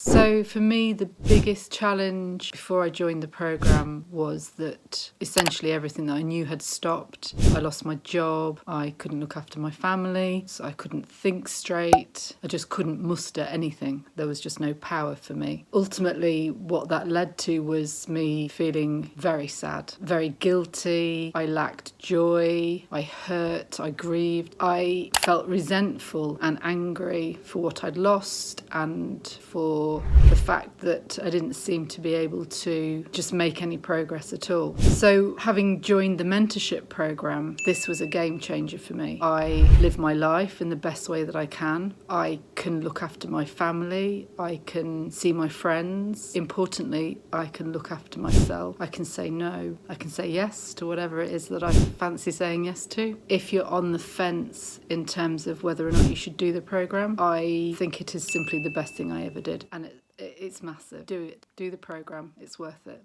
So for me, the biggest challenge before I joined the programme was that essentially everything that I knew had stopped. I lost my job, I couldn't look after my family, so I couldn't think straight, I just couldn't muster anything. There was just no power for me. Ultimately, what that led to was me feeling very sad, very guilty, I lacked joy, I hurt, I grieved, I felt resentful and angry for what I'd lost and for the fact that I didn't seem to be able to just make any progress at all. So having joined the mentorship programme, this was a game changer for me. I live my life in the best way that I can. I can look after my family. I can see my friends. Importantly, I can look after myself. I can say no. I can say yes to whatever it is that I fancy saying yes to. If you're on the fence in terms of whether or not you should do the programme, I think it is simply the best thing I ever did. And it's massive. Do it. Do the programme. It's worth it.